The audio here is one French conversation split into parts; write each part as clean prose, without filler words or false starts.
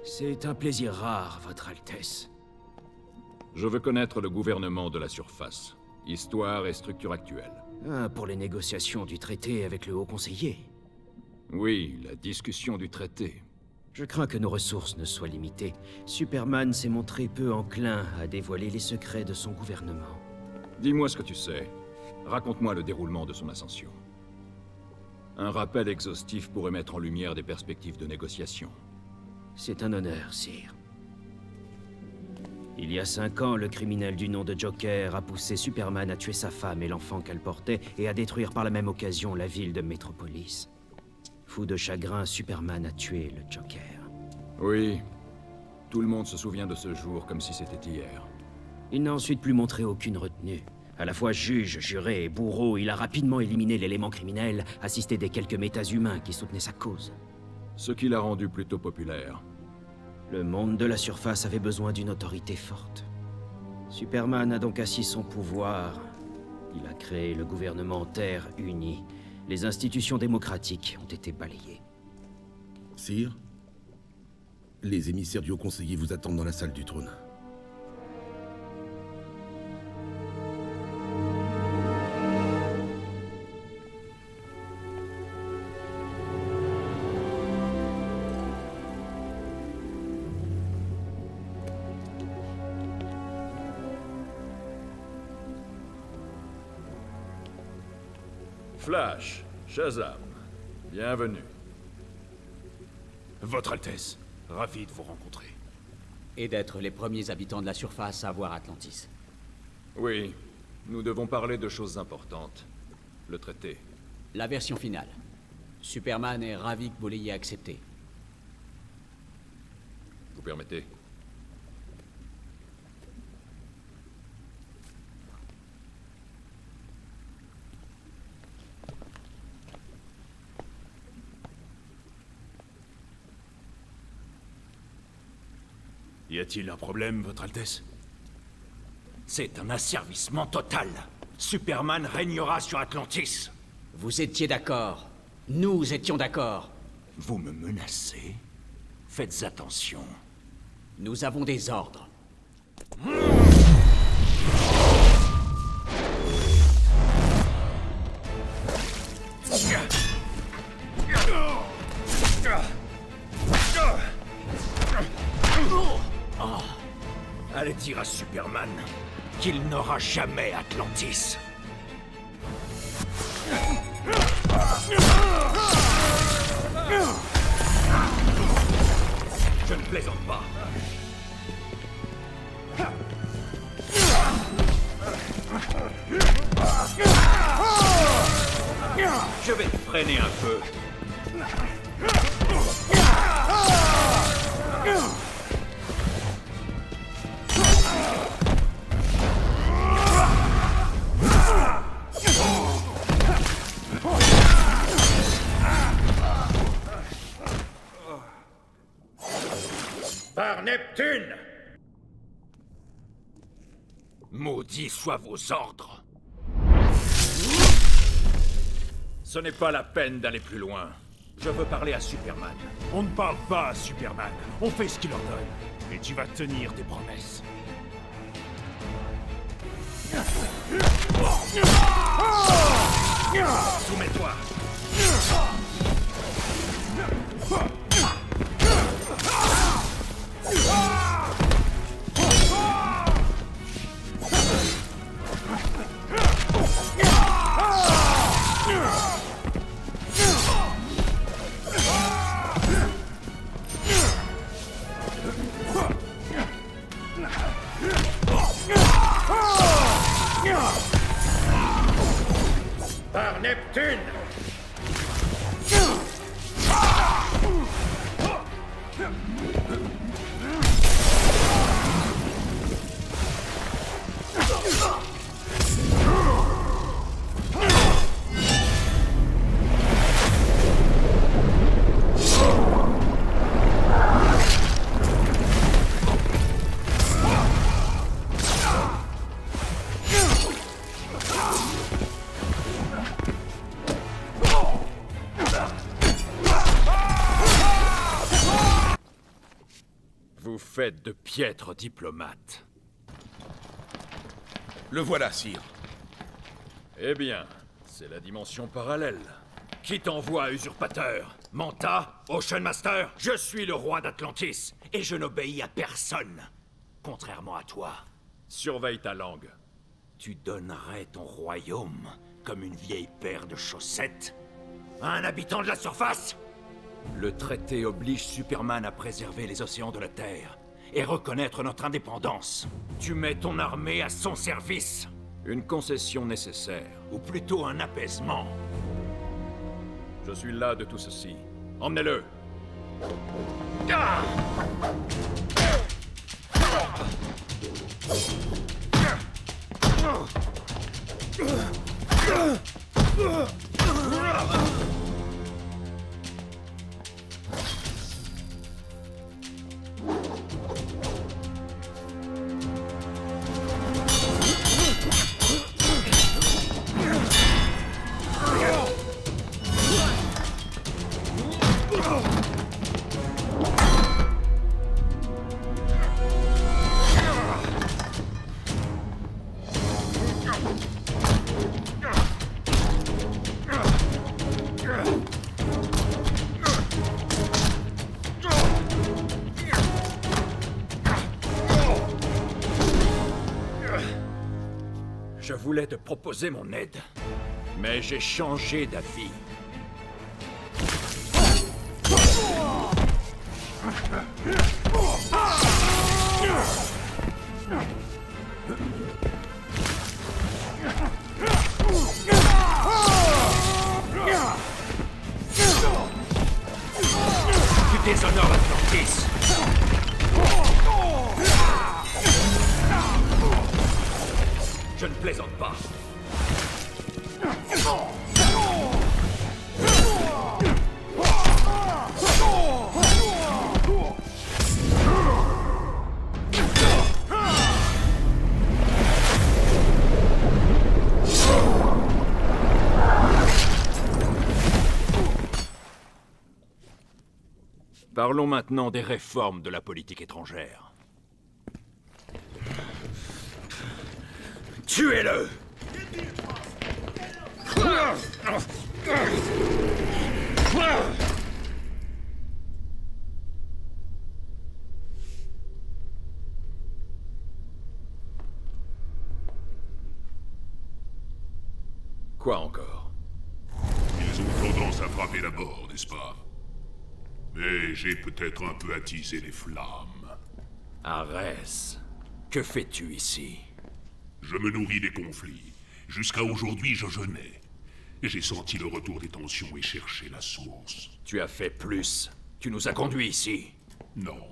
C'est un plaisir rare, Votre Altesse. Je veux connaître le gouvernement de la surface. Histoire et structure actuelle. Ah, pour les négociations du traité avec le Haut Conseiller. Oui, la discussion du traité. Je crains que nos ressources ne soient limitées. Superman s'est montré peu enclin à dévoiler les secrets de son gouvernement. Dis-moi ce que tu sais. Raconte-moi le déroulement de son ascension. Un rappel exhaustif pourrait mettre en lumière des perspectives de négociation. C'est un honneur, sire. Il y a 5 ans, le criminel du nom de Joker a poussé Superman à tuer sa femme et l'enfant qu'elle portait, et à détruire par la même occasion la ville de Metropolis. Fou de chagrin, Superman a tué le Joker. Oui. Tout le monde se souvient de ce jour comme si c'était hier. Il n'a ensuite plus montré aucune retenue. À la fois juge, juré et bourreau, il a rapidement éliminé l'élément criminel, assisté des quelques méta-humains qui soutenaient sa cause. Ce qui l'a rendu plutôt populaire. Le monde de la surface avait besoin d'une autorité forte. Superman a donc assis son pouvoir. Il a créé le gouvernement Terre uni. Les institutions démocratiques ont été balayées. Sire, les émissaires du Haut Conseiller vous attendent dans la salle du trône. Flash, Shazam, bienvenue. Votre Altesse, ravi de vous rencontrer. Et d'être les premiers habitants de la surface à voir Atlantis. Oui, nous devons parler de choses importantes. Le traité. La version finale. Superman est ravi que vous l'ayez accepté. Vous permettez? Y a-t-il un problème, Votre Altesse? C'est un asservissement total. Superman régnera sur Atlantis. Vous étiez d'accord. Nous étions d'accord. Vous me menacez? Faites attention. Nous avons des ordres. Allez dire à Superman qu'il n'aura jamais Atlantis. Je ne plaisante pas. Je vais te freiner un peu. Par Neptune! Maudits soient vos ordres. Ce n'est pas la peine d'aller plus loin. Je veux parler à Superman. On ne parle pas à Superman. On fait ce qu'il ordonne. Et tu vas tenir tes promesses. Soumets-toi. Par Neptune! faites de piètres diplomates. Le voilà, sire. Eh bien, c'est la dimension parallèle. Qui t'envoie, usurpateur? Manta? Ocean Master? Je suis le roi d'Atlantis, et je n'obéis à personne. Contrairement à toi. Surveille ta langue. Tu donnerais ton royaume comme une vieille paire de chaussettes à un habitant de la surface? Le traité oblige Superman à préserver les océans de la Terre et reconnaître notre indépendance. Tu mets ton armée à son service. Une concession nécessaire, ou plutôt un apaisement. Je suis là de tout ceci. Emmenez-le. Ah! Je voulais te proposer mon aide, mais j'ai changé d'avis. Tu déshonores Atlantis. Je ne plaisante pas. Parlons maintenant des réformes de la politique étrangère. Tuez-le! Quoi encore? Ils ont tendance à frapper d'abord, n'est-ce pas? Mais j'ai peut-être un peu attisé les flammes. Arès, que fais-tu ici? Je me nourris des conflits. Jusqu'à aujourd'hui, je jeûnais. J'ai senti le retour des tensions et cherché la source. Tu as fait plus. Tu nous as conduits ici. Non,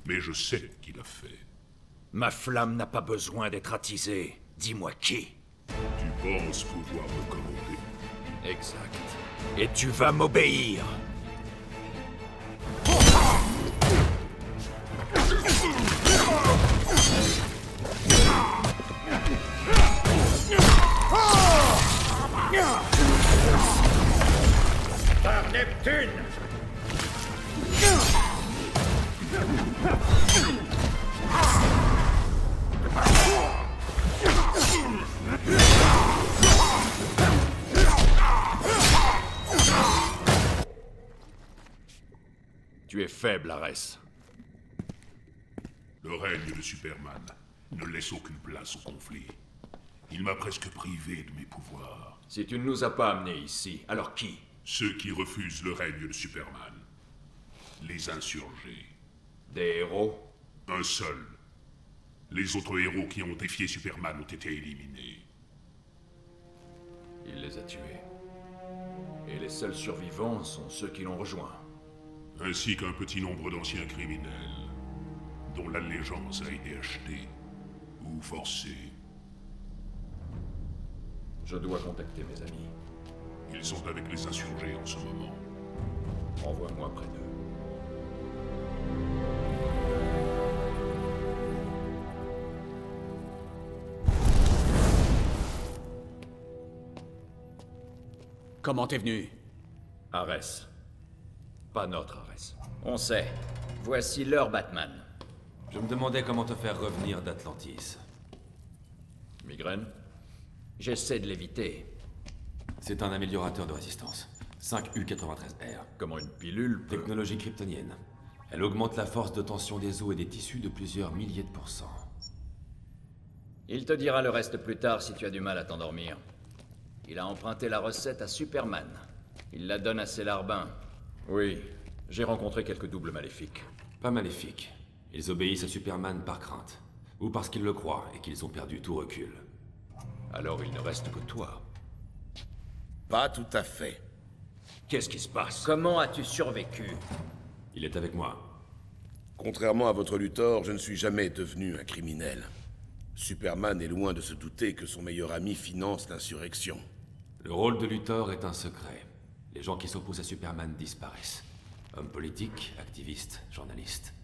mais je sais qui l'a fait. Ma flamme n'a pas besoin d'être attisée. Dis-moi qui. Tu penses pouvoir me commander? Exact. Et tu vas m'obéir. Par Neptune! Tu es faible, Arès. Le règne de Superman ne laisse aucune place au conflit. Il m'a presque privé de mes pouvoirs. Si tu ne nous as pas amenés ici, alors qui? Ceux qui refusent le règne de Superman. Les insurgés. Des héros? Un seul. Les autres héros qui ont défié Superman ont été éliminés. Il les a tués. Et les seuls survivants sont ceux qui l'ont rejoint. Ainsi qu'un petit nombre d'anciens criminels, dont l'allégeance a été achetée ou forcée. Je dois contacter mes amis. Ils sont avec les insurgés en ce moment. Envoie-moi près d'eux. Comment t'es venu? Arès. Pas notre Arès. On sait. Voici leur Batman. Je me demandais comment te faire revenir d'Atlantis. Migraine? J'essaie de l'éviter. C'est un améliorateur de résistance. 5U93R. Comment une pilule peut... Technologie kryptonienne. Elle augmente la force de tension des os et des tissus de plusieurs milliers de pourcents. Il te dira le reste plus tard si tu as du mal à t'endormir. Il a emprunté la recette à Superman. Il la donne à ses larbins. Oui, j'ai rencontré quelques doubles maléfiques. Pas maléfiques. Ils obéissent à Superman par crainte. Ou parce qu'ils le croient et qu'ils ont perdu tout recul. Alors il ne reste que toi. Pas tout à fait. Qu'est-ce qui se passe? Comment as-tu survécu? Il est avec moi. Contrairement à votre Luthor, je ne suis jamais devenu un criminel. Superman est loin de se douter que son meilleur ami finance l'insurrection. Le rôle de Luthor est un secret. Les gens qui s'opposent à Superman disparaissent. Hommes politiques, activistes, journalistes.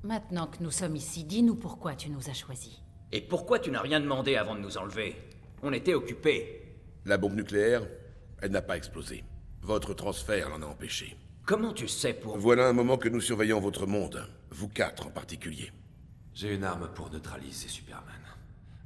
Maintenant que nous sommes ici, dis-nous pourquoi tu nous as choisis. Et pourquoi tu n'as rien demandé avant de nous enlever? On était occupés. La bombe nucléaire, elle n'a pas explosé. Votre transfert l'en a empêché. Comment tu sais pour... Voilà un moment que nous surveillons votre monde. Vous quatre en particulier. J'ai une arme pour neutraliser Superman.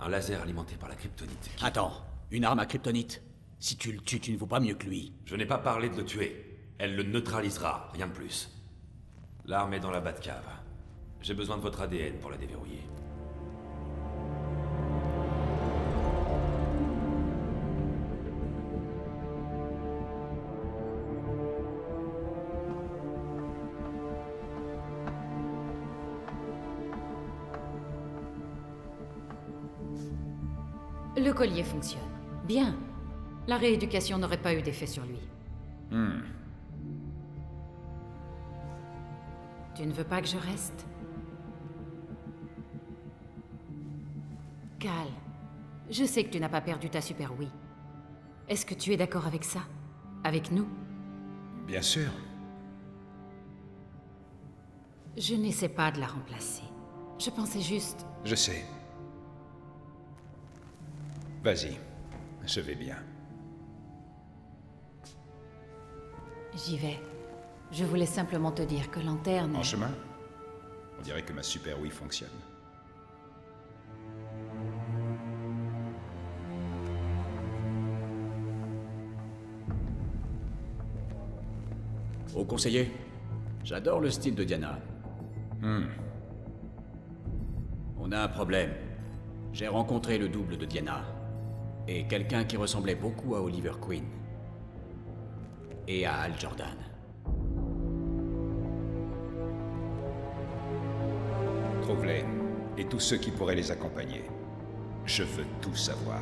Un laser alimenté par la kryptonite. Attends, une arme à kryptonite? Si tu le tues, tu ne vaux pas mieux que lui. Je n'ai pas parlé de le tuer. Elle le neutralisera, rien de plus. L'arme est dans la Batcave. J'ai besoin de votre ADN pour la déverrouiller. Le collier fonctionne. Bien. La rééducation n'aurait pas eu d'effet sur lui. Tu ne veux pas que je reste? Cal, je sais que tu n'as pas perdu ta Super Wii. Est-ce que tu es d'accord avec ça? Avec nous? Bien sûr. Je n'essaie pas de la remplacer. Je pensais juste... Je sais. Vas-y, je vais bien. J'y vais. Je voulais simplement te dire que Lanterne... En chemin? On dirait que ma Super Wii fonctionne. Au conseiller, j'adore le style de Diana. On a un problème. J'ai rencontré le double de Diana. Et quelqu'un qui ressemblait beaucoup à Oliver Queen. Et à Hal Jordan. Trouve-les, et tous ceux qui pourraient les accompagner. Je veux tout savoir.